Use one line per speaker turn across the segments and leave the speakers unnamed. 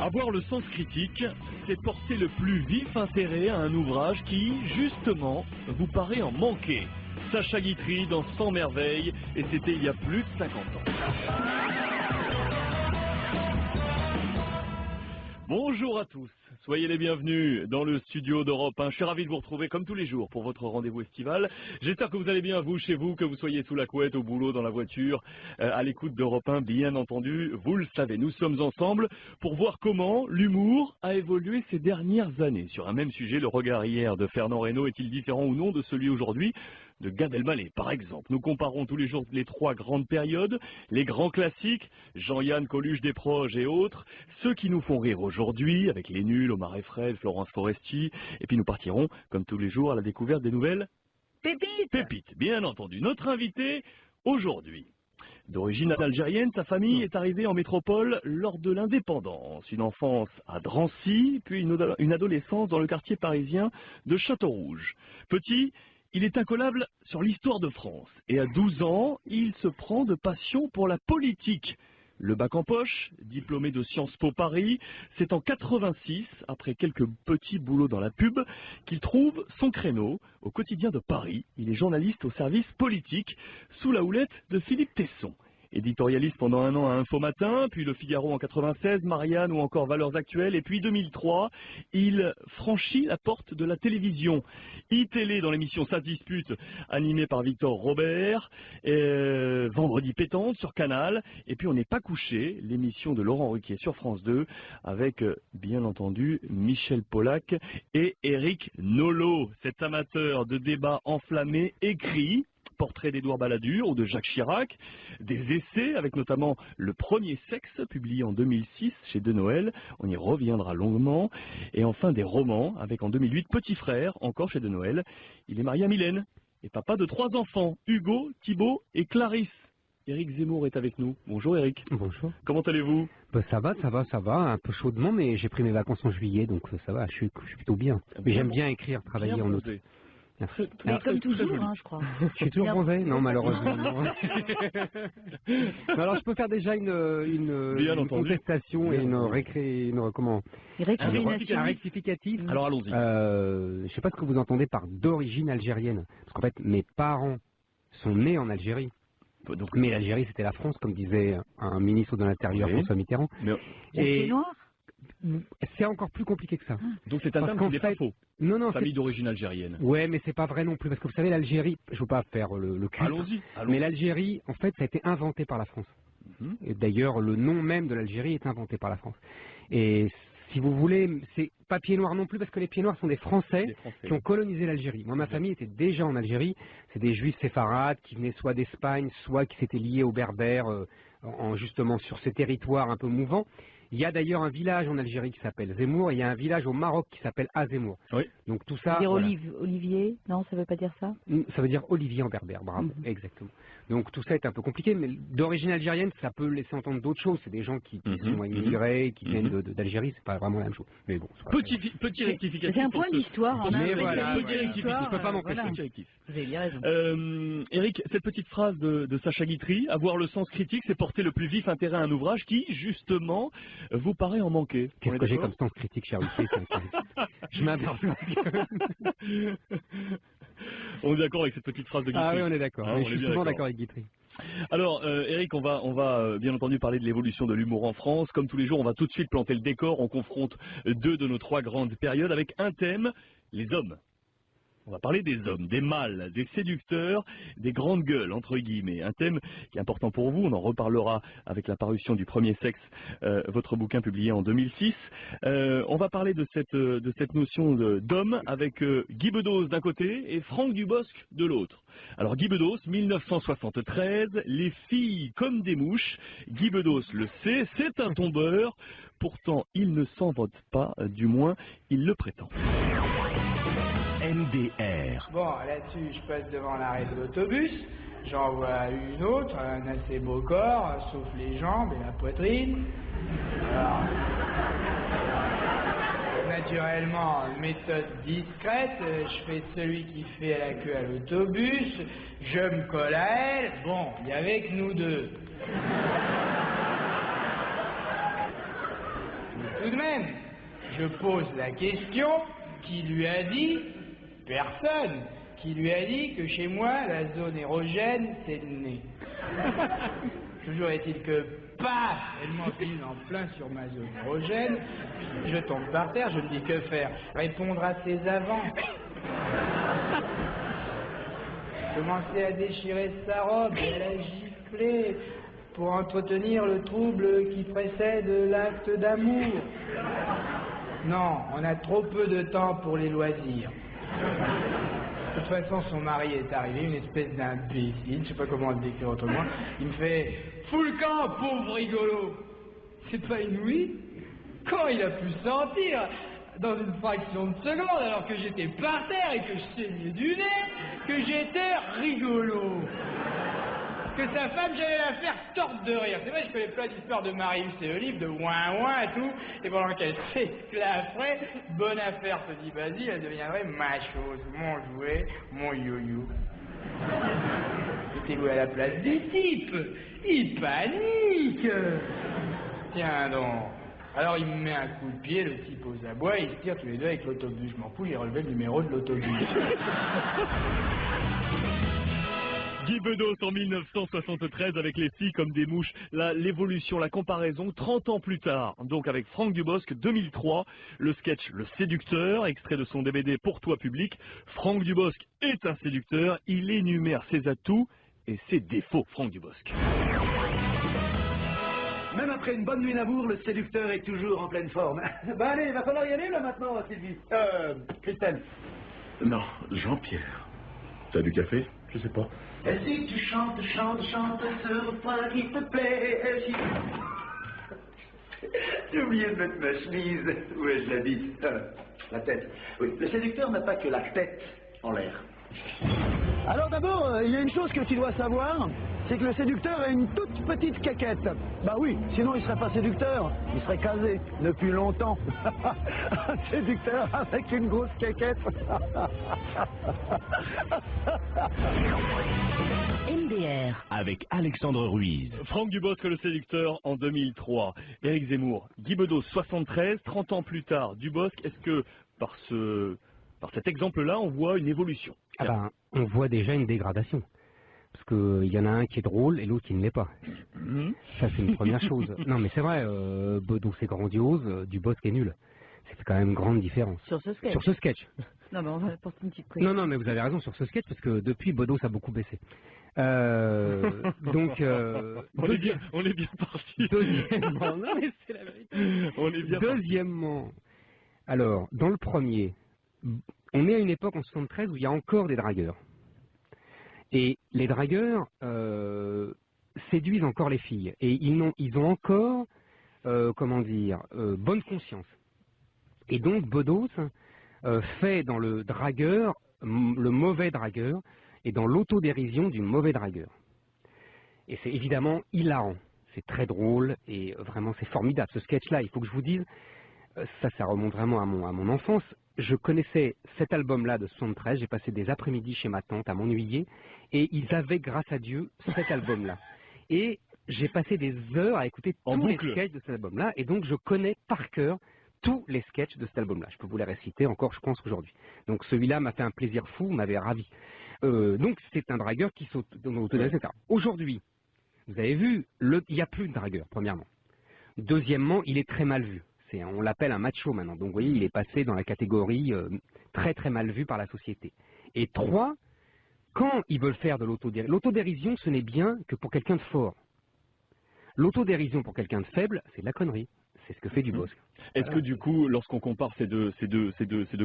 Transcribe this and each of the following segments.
Avoir le sens critique, c'est porter le plus vif intérêt à un ouvrage qui, justement, vous paraît en manquer. Sacha Guitry dans 100 merveilles, et c'était il y a plus de 50 ans. Bonjour à tous, soyez les bienvenus dans le studio d'Europe 1. Je suis ravi de vous retrouver comme tous les jours pour votre rendez-vous estival. J'espère que vous allez bien, vous, chez vous, que vous soyez sous la couette, au boulot, dans la voiture, à l'écoute d'Europe 1, bien entendu. Vous le savez, nous sommes ensemble pour voir comment l'humour a évolué ces dernières années. Sur un même sujet, le regard hier de Fernand Reynaud est-il différent ou non de celui aujourd'hui de Gad Elmaleh, par exemple. Nous comparons tous les jours les trois grandes périodes, les grands classiques, Jean-Yann, Coluche, Desproges et autres, ceux qui nous font rire aujourd'hui, avec les nuls, Omar Efred, Florence Foresti, et puis nous partirons, comme tous les jours, à la découverte des nouvelles pépites, bien entendu. Notre invité, aujourd'hui, d'origine algérienne, sa famille est arrivée en métropole lors de l'indépendance. Une enfance à Drancy, puis une adolescence dans le quartier parisien de Châteaurouge. Petit, il est incollable sur l'histoire de France. Et à 12 ans, il se prend de passion pour la politique. Le bac en poche, diplômé de Sciences Po Paris, c'est en 86, après quelques petits boulots dans la pub, qu'il trouve son créneau au quotidien de Paris. Il est journaliste au service politique, sous la houlette de Philippe Tesson. Éditorialiste pendant un an à Info Matin, puis Le Figaro en 96, Marianne ou encore Valeurs Actuelles, et puis 2003, il franchit la porte de la télévision. iTélé dans l'émission Ça se dispute, animée par Victor Robert, Vendredi pétante sur Canal, et puis On n'est pas couché, l'émission de Laurent Ruquier sur France 2, avec bien entendu Michel Polac et Éric Nolot, cet amateur de débats enflammés écrit. Portrait d'Édouard Balladur ou de Jacques Chirac, des essais avec notamment Le Premier Sexe, publié en 2006 chez De Noël, on y reviendra longuement, et enfin des romans avec en 2008 Petit Frère, encore chez De Noël. Il est marié à Mylène et papa de 3 enfants, Hugo, Thibaut et Clarisse. Éric Zemmour est avec nous. Bonjour Éric.
Bonjour.
Comment allez-vous?
Ça va, un peu chaudement, mais j'ai pris mes vacances en juillet, donc ça va, je suis plutôt bien. Mais j'aime bien écrire, travailler en autre.
Mais comme toujours, hein, je crois.
Je suis toujours bronzé? Non, malheureusement. Non. Alors, je peux faire déjà une contestation et un rectificatif.
Alors, allons-y.
Je sais pas ce que vous entendez par d'origine algérienne. Parce qu'en fait, mes parents sont nés en Algérie. Donc, mais l'Algérie, c'était la France, comme disait un ministre de l'Intérieur, François Mitterrand.
Et noir.
C'est encore plus compliqué que ça.
Donc c'est un terme qui n'est pas faux.
Non,
famille d'origine algérienne.
Ouais, mais c'est pas vrai non plus, parce que vous savez, l'Algérie, je veux pas faire le cul.
Allons-y.
Mais l'Algérie, en fait, ça a été inventé par la France. Et d'ailleurs, le nom même de l'Algérie est inventé par la France. Et si vous voulez, c'est pas pieds noirs non plus, parce que les pieds noirs sont des Français qui ont colonisé l'Algérie. Moi, ma famille était déjà en Algérie. C'est des juifs séfarades qui venaient soit d'Espagne, soit qui s'étaient liés aux Berbères, justement sur ces territoires un peu mouvants. Il y a d'ailleurs un village en Algérie qui s'appelle Zemmour, et il y a un village au Maroc qui s'appelle Azemmour.
Oui.
Donc tout ça.
Dire Olivier? Non, ça veut pas dire ça?
Ça veut dire Olivier en berbère, bravo, exactement. Donc tout ça est un peu compliqué, mais d'origine algérienne, ça peut laisser entendre d'autres choses. C'est des gens qui sont immigrés, qui viennent d'Algérie, c'est pas vraiment la même chose. Mais bon.
Petit rectificatif.
C'est un point d'histoire.
Mais voilà,
petit rectificatif.
Je peux pas m'empêcher.
Vous avez bien raison.
Éric, cette petite phrase de Sacha Guitry, avoir le sens critique, c'est porter le plus vif intérêt à un ouvrage qui, justement, vous paraît en manquer.
Qu'est-ce que j'ai comme sens critique, cher Lucie? Je m'interroge.
On est d'accord avec cette petite phrase de Guitry.
Ah oui, on est d'accord.
Hein,
je suis souvent d'accord avec Guitry.
Alors, Éric, on va bien entendu parler de l'évolution de l'humour en France. Comme tous les jours, on va tout de suite planter le décor. On confronte 2 de nos 3 grandes périodes avec un thème, les hommes. On va parler des hommes, des mâles, des séducteurs, des grandes gueules, entre guillemets. Un thème qui est important pour vous, on en reparlera avec la parution du Premier Sexe, votre bouquin publié en 2006. On va parler de cette notion d'homme avec Guy Bedos d'un côté et Franck Dubosc de l'autre. Alors Guy Bedos, 1973, les filles comme des mouches. Guy Bedos le sait, c'est un tombeur. Pourtant, il ne s'en vote pas, du moins, il le prétend. MDR.
Bon, là-dessus, je passe devant l'arrêt de l'autobus, j'en vois une autre, un assez beau corps, sauf les jambes et la poitrine. Alors, naturellement, méthode discrète, je fais celui qui fait la queue à l'autobus, je me colle à elle, bon, il y avait que nous deux. Tout de même, même. Je pose la question, qui lui a dit? Personne. Qui lui a dit que chez moi, la zone érogène, c'est le nez. Toujours est-il que, paf, elle m'empile en plein sur ma zone érogène, je tombe par terre, je me dis que faire? Répondre à ses avants. Commencer à déchirer sa robe et à la gifler pour entretenir le trouble qui précède l'acte d'amour. Non, on a trop peu de temps pour les loisirs. De toute façon, son mari est arrivé, une espèce d'imbécile, je sais pas comment le décrire autrement. Il me fait « Fous le camp, pauvre rigolo !» C'est pas inouï? Quand il a pu sentir, dans une fraction de seconde, alors que j'étais par terre et que je saignais du nez, que j'étais rigolo. Que sa femme, j'allais la faire torte de rire. C'est vrai, je connais plein d'histoires de Marius et Olive, de ouin-ouin et tout, et pendant qu'elle s'esclafferait, bonne affaire, se dit Basile, elle deviendrait ma chose, mon jouet, mon yo-yo. J'étais loué à la place des types. Il panique. Tiens donc. Alors il me met un coup de pied, le type aux abois, et ils se tirent tous les deux avec l'autobus. Je m'en fous, il relevait le numéro de l'autobus.
Guy Bedos en 1973 avec les filles comme des mouches. L'évolution, la comparaison, 30 ans plus tard, donc avec Franck Dubosc, 2003, le sketch Le Séducteur, extrait de son DVD Pour toi public. Franck Dubosc est un séducteur, il énumère ses atouts et ses défauts, Franck Dubosc.
Même après une bonne nuit d'amour, le séducteur est toujours en pleine forme. Bah allez, il va falloir y aller là maintenant, Sylvie. Christelle.
Non, Jean-Pierre. T'as du café? Je sais pas.
Et si tu chantes, chante, chante ce refrain qui te plaît. J'ai oublié de mettre ma chemise. Où ai-je la bite? La tête. Oui, le séducteur n'a pas que la tête en l'air. Alors d'abord, il y a une chose que tu dois savoir, c'est que le séducteur a une toute petite caquette. Bah oui, sinon il serait pas séducteur, il serait casé depuis longtemps. Un séducteur avec une grosse caquette.
MDR avec Alexandre Ruiz.
Franck Dubosc, le séducteur, en 2003. Éric Zemmour, Guy Bedos, 73, 30 ans plus tard. Dubosc, est-ce que par cet exemple-là, on voit une évolution?
Ah ben, on voit déjà une dégradation. Parce qu'il y en a un qui est drôle et l'autre qui ne l'est pas. Ça, c'est une première chose. Non, mais c'est vrai, Bedos est grandiose, Dubosc est nul. C'est quand même une grande différence.
Sur ce sketch.
Sur ce sketch.
Non, mais on va apporter une petite précision.
Non, mais vous avez raison sur ce sketch, parce que depuis, Bedos a beaucoup baissé. Donc,
on est bien parti.
Deuxièmement, non, mais c'est la vérité.
On est bien
Deuxièmement, alors, dans le premier, on est à une époque en 73 où il y a encore des dragueurs. Et les dragueurs séduisent encore les filles. Et ils ont encore, bonne conscience. Et donc, Bedos fait dans le dragueur, le mauvais dragueur, et dans l'autodérision du mauvais dragueur. Et c'est évidemment hilarant. C'est très drôle, et vraiment, c'est formidable. Ce sketch-là, il faut que je vous dise, ça remonte vraiment à mon enfance. Je connaissais cet album-là de 73, j'ai passé des après-midi chez ma tante à m'ennuyer, et ils avaient, grâce à Dieu, cet album-là. Et j'ai passé des heures à écouter tous les sketchs de cet album-là, et donc je connais par cœur tous les sketchs de cet album-là. Je peux vous les réciter encore, je pense, aujourd'hui. Donc celui-là m'a fait un plaisir fou, m'avait ravi. Donc c'est un dragueur qui s'autodérise, etc. Aujourd'hui, vous avez vu, il n'y a plus de dragueur, premièrement. Deuxièmement, il est très mal vu. On l'appelle un macho maintenant. Donc vous voyez, il est passé dans la catégorie très très mal vu par la société. Et 3, quand ils veulent faire de l'autodérision, ce n'est bien que pour quelqu'un de fort. L'autodérision pour quelqu'un de faible, c'est de la connerie. C'est ce que fait Dubosc.
Est-ce que du coup, lorsqu'on compare ces deux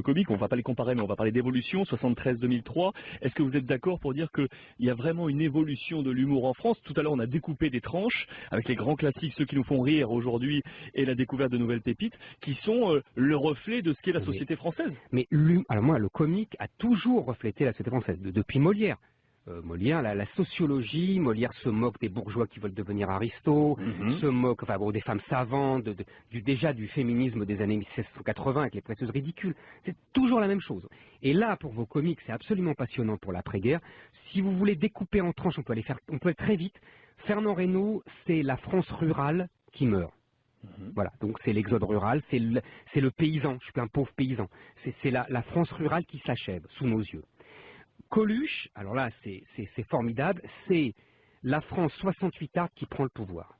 comiques, on ne va pas les comparer, mais on va parler d'évolution, 73-2003, est-ce que vous êtes d'accord pour dire qu'il y a vraiment une évolution de l'humour en France? Tout à l'heure, on a découpé des tranches, avec les grands classiques, ceux qui nous font rire aujourd'hui, et la découverte de nouvelles pépites, qui sont le reflet de ce qu'est la société française.
Mais alors moi, le comique a toujours reflété la société française, depuis Molière. Molière, la sociologie, Molière se moque des bourgeois qui veulent devenir aristos, se moque des femmes savantes, déjà du féminisme des années 1780 avec les prêteuses ridicules. C'est toujours la même chose. Et là, pour vos comiques, c'est absolument passionnant pour l'après-guerre. Si vous voulez découper en tranches, on peut aller très vite. Fernand Reynaud, c'est la France rurale qui meurt. Voilà, donc c'est l'exode rural, c'est le paysan, je suis un pauvre paysan. C'est la France rurale qui s'achève sous nos yeux. Coluche, alors là c'est formidable, c'est la France 68arde qui prend le pouvoir.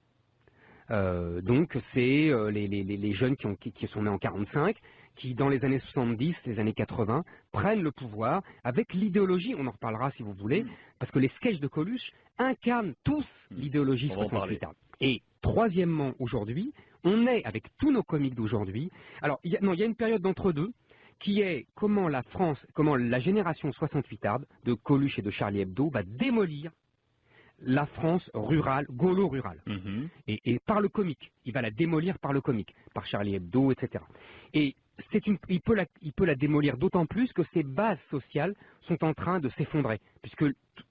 Donc c'est les jeunes qui sont nés en 45, qui dans les années 70, les années 80, prennent le pouvoir avec l'idéologie, on en reparlera si vous voulez, parce que les sketchs de Coluche incarnent tous l'idéologie 68arde. Et troisièmement, aujourd'hui, on est avec tous nos comiques d'aujourd'hui, alors il y a une période d'entre-deux, qui est comment la génération 68arde de Coluche et de Charlie Hebdo va démolir la France rurale, gaulo-rurale. Et par le comique, il va la démolir par le comique, par Charlie Hebdo, etc. Et il peut la démolir d'autant plus que ses bases sociales sont en train de s'effondrer, puisque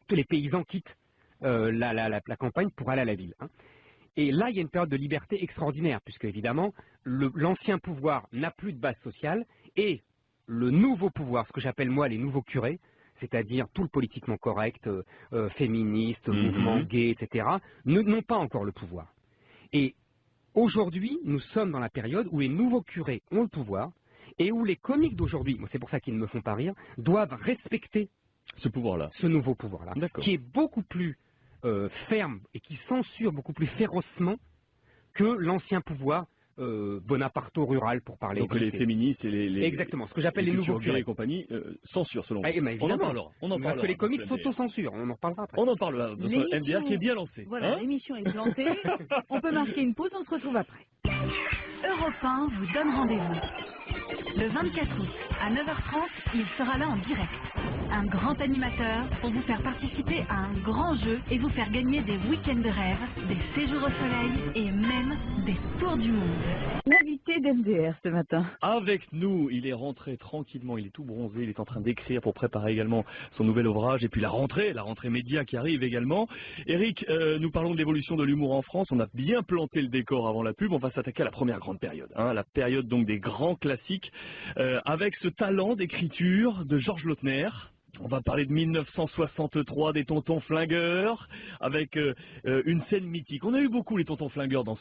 tous les paysans quittent la campagne pour aller à la ville. Et là, il y a une période de liberté extraordinaire, puisque évidemment, l'ancien pouvoir n'a plus de base sociale, et le nouveau pouvoir, ce que j'appelle moi les nouveaux curés, c'est-à-dire tout le politiquement correct, féministe, mouvement gay, etc., n'ont pas encore le pouvoir. Et aujourd'hui, nous sommes dans la période où les nouveaux curés ont le pouvoir, et où les comiques d'aujourd'hui, c'est pour ça qu'ils ne me font pas rire, doivent respecter
ce pouvoir-là,
ce nouveau pouvoir-là, qui est beaucoup plus ferme et qui censure beaucoup plus férocement que l'ancien pouvoir bonaparto-rural, pour parler.
Donc les féministes et les
exactement, ce que j'appelle les nouveaux curés
et compagnie, censure selon vous.
On en parlera. Que les comiques s'autocensurent, on en reparlera après.
On en parlera, notre MDR qui est bien lancé.
Voilà, l'émission est plantée, on peut marquer une pause, on se retrouve après. Europe 1 vous donne rendez-vous. Le 24 août, à 9h30, il sera là en direct. Un grand animateur pour vous faire participer à un grand jeu et vous faire gagner des week-ends de rêve, des séjours au soleil et même des tours du monde. L'invité d'MDR ce matin.
Avec nous, il est rentré tranquillement, il est tout bronzé, il est en train d'écrire pour préparer également son nouvel ouvrage et puis la rentrée média qui arrive également. Eric, nous parlons de l'évolution de l'humour en France, on a bien planté le décor avant la pub, on va s'attaquer à la première grande période, la période donc des grands classiques, avec ce talent d'écriture de Georges Lautner. On va parler de 1963, des Tontons Flingueurs, avec une scène mythique. On a eu beaucoup les Tontons Flingueurs dans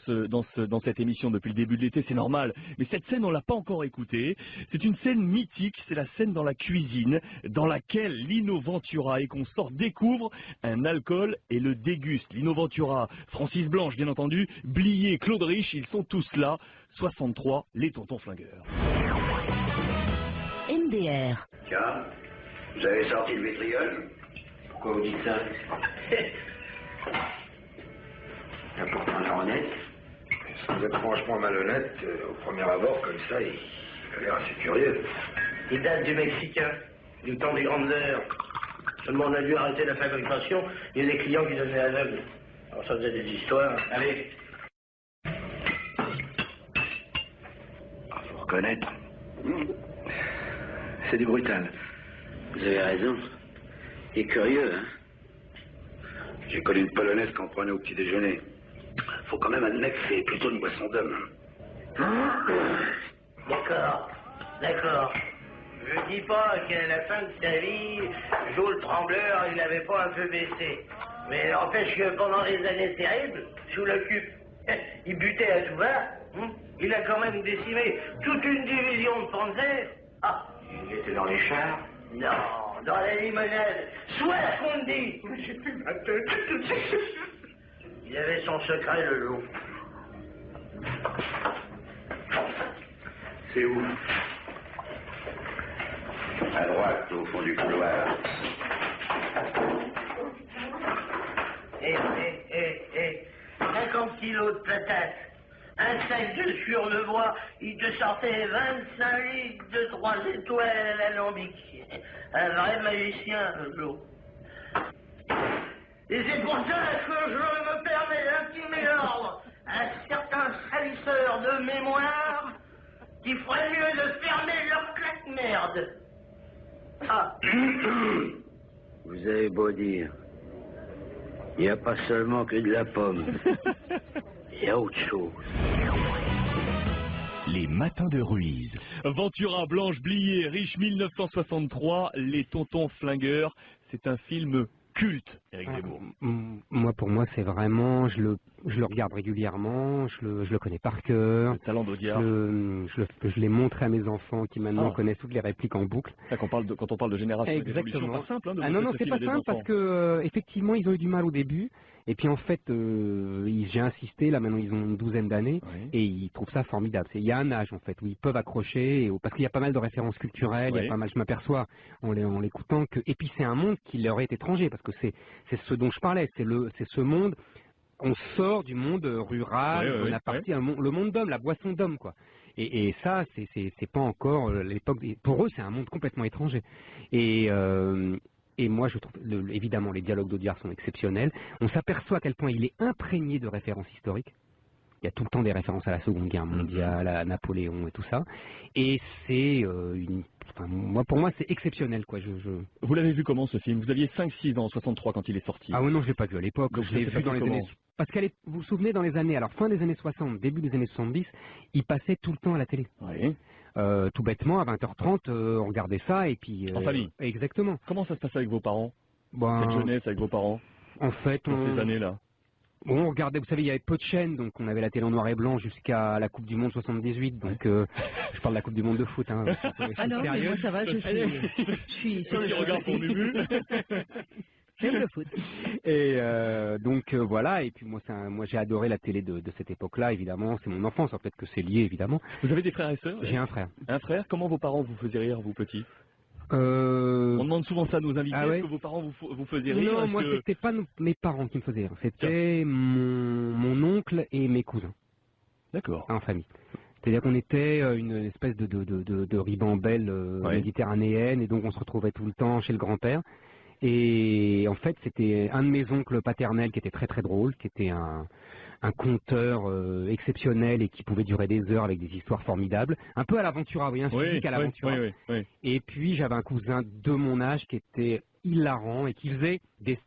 cette émission depuis le début de l'été, c'est normal. Mais cette scène, on l'a pas encore écoutée. C'est une scène mythique, c'est la scène dans la cuisine, dans laquelle Lino Ventura et consort découvrent un alcool et le dégustent. Lino Ventura, Francis Blanche, bien entendu, Blier, Claude Rich, ils sont tous là. 63, les Tontons Flingueurs.
MDR.
Tiens. Vous avez sorti le vitriol? Pourquoi vous dites ça? Là pour prendre la honnête.
Si vous êtes franchement malhonnête, au premier abord, comme ça, il a l'air assez curieux.
Il date du Mexicain, du temps des grandes heures. Seulement on a dû arrêter la fabrication, il y a des clients qui devenaient aveugles. Alors ça faisait des histoires. Allez.
Faut reconnaître. C'est du brutal. Vous avez raison. Il est curieux, hein? J'ai connu une polonaise qu'on prenait au petit déjeuner. Faut quand même admettre que c'est plutôt une boisson d'homme.
D'accord. Je dis pas qu'à la fin de sa vie, Joe le Trembleur, il n'avait pas un peu baissé. Mais n'empêche que pendant les années terribles, sous l'occupe, il butait à tout va. Il a quand même décimé toute une division de Panzer. Ah,
il était dans les chars?
Non, dans la limonade. Soit qu'on dit. Il avait son secret, le loup.
C'est où? À droite, au fond du couloir.
50 kilos de patates. Un sac de sur-le-bois, il te sortait 25 litres de 3 étoiles à l'alambic. Un vrai magicien, Joe. Et c'est pour ça que je me permets d'intimer l'ordre à certains salisseurs de mémoire qui feraient mieux de fermer leur claque-merde. Ah.
Vous avez beau dire, il n'y a pas seulement que de la pomme. Il y a autre chose.
Les matins de Ruiz.
Ventura, Blanche, Blier, Riche, 1963, les Tontons Flingueurs. C'est un film culte, Éric Zemmour.
Moi, pour moi, c'est vraiment, je le regarde régulièrement, je le connais par cœur.
Le talent d'Audiard.
Je l'ai montré à mes enfants qui maintenant connaissent toutes les répliques en boucle.
Quand on parle de génération,
exactement.
C'est pas simple.
Hein, non, c'est pas simple parce que effectivement, ils ont eu du mal au début. Et puis en fait, j'ai insisté, là maintenant ils ont une douzaine d'années, et ils trouvent ça formidable. Il y a un âge en fait où ils peuvent accrocher, parce qu'il y a pas mal de références culturelles, il y a pas mal, je m'aperçois en l'écoutant que, et puis c'est un monde qui leur est étranger, parce que c'est ce dont je parlais, c'est ce monde, on sort du monde rural, on appartient le monde d'homme, la boisson d'homme quoi. Et ça, c'est pas encore l'époque. Pour eux, c'est un monde complètement étranger. Et moi, je trouve, évidemment, les dialogues d'Audiard sont exceptionnels. On s'aperçoit à quel point il est imprégné de références historiques. Il y a tout le temps des références à la Seconde Guerre mondiale, à Napoléon et tout ça. Et c'est pour moi, c'est exceptionnel, quoi.
Vous l'avez vu comment, ce film? Vous aviez 5-6 ans en 63 quand il est sorti.
Ah oui, non, je l'ai pas vu à l'époque. Je l'ai vu dans les années... Parce vous vous souvenez, dans les années, alors fin des années 60, début des années 70, il passait tout le temps à la télé.
Oui.
Tout bêtement, à 20h30, on regardait ça et puis...
en famille.
Exactement.
Comment ça se passait avec vos parents? Cette jeunesse avec vos parents?
En fait,
ces années-là.
Bon, on regardait, vous savez, il y avait peu de chaînes, donc on avait la télé en noir et blanc jusqu'à la Coupe du Monde 78, donc je parle de la Coupe du Monde de foot. Hein,
ah non, mais moi ça va, je suis sur le
regard pour Mumu.
J'aime le foot.
Et donc voilà, et puis moi j'ai adoré la télé de cette époque-là, évidemment, c'est mon enfance, en fait que c'est lié, évidemment.
Vous avez des frères et sœurs?
J'ai un frère.
Un frère? Comment vos parents vous faisaient rire, vous petits? On demande souvent ça à nos invités, est-ce que vos parents vous faisaient rire?
Non, moi c'était pas mes parents qui me faisaient rire, c'était mon oncle et mes cousins.
D'accord.
En famille. C'est-à-dire qu'on était une espèce de ribambelle méditerranéenne, et donc on se retrouvait tout le temps chez le grand-père. Et en fait, c'était un de mes oncles paternels qui était très très drôle, qui était un conteur exceptionnel et qui pouvait durer des heures avec des histoires formidables. Un peu à l'Aventura, un physique à l'Aventura.
Oui.
Et puis j'avais un cousin de mon âge qui était hilarant et qui faisait des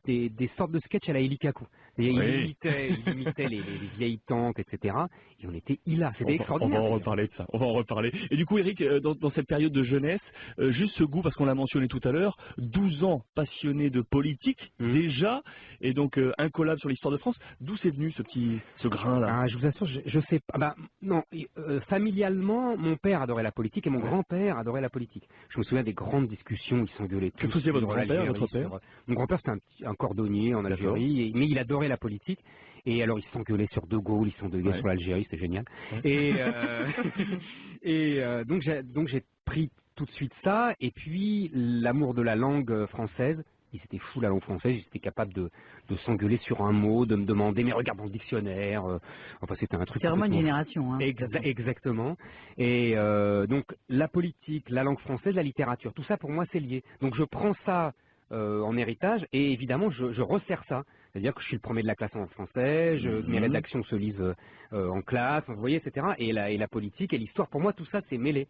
sortes de sketchs à la Eli Kaku. Il imitait les vieilles tantes, etc. Et on était hilar. C'était extraordinaire.
On va en reparler de ça. On va en reparler. Et du coup, Éric, dans cette période de jeunesse, juste ce goût, parce qu'on l'a mentionné tout à l'heure, 12 ans passionné de politique, déjà, et donc incollable sur l'histoire de France. D'où c'est venu ce grain-là?
Je vous assure, je sais pas. Non, familialement, mon père adorait la politique et mon grand-père adorait la politique. Je me souviens des grandes discussions, ils s'engueulaient tous.
Que faisait votre grand-père, votre père?
Mon grand-père, c'était un cordonnier en Algérie, mais il adorait la politique. Et alors, ils s'engueulaient sur De Gaulle, ils s'engueulaient sur l'Algérie, c'était génial. Et donc j'ai pris tout de suite ça. Et puis, l'amour de la langue française. Ils étaient fous la langue française, ils étaient capables de s'engueuler sur un mot, de me demander, mais regarde dans le dictionnaire. Enfin, c'était un truc...
C'est vraiment une génération. Hein.
Exactement. Et donc, la politique, la langue française, la littérature, tout ça, pour moi, c'est lié. Donc, je prends ça en héritage et évidemment, je resserre ça. C'est-à-dire que je suis le premier de la classe en français, mes rédactions se lisent en classe, vous voyez, etc. Et la politique et l'histoire, pour moi, tout ça, c'est mêlé.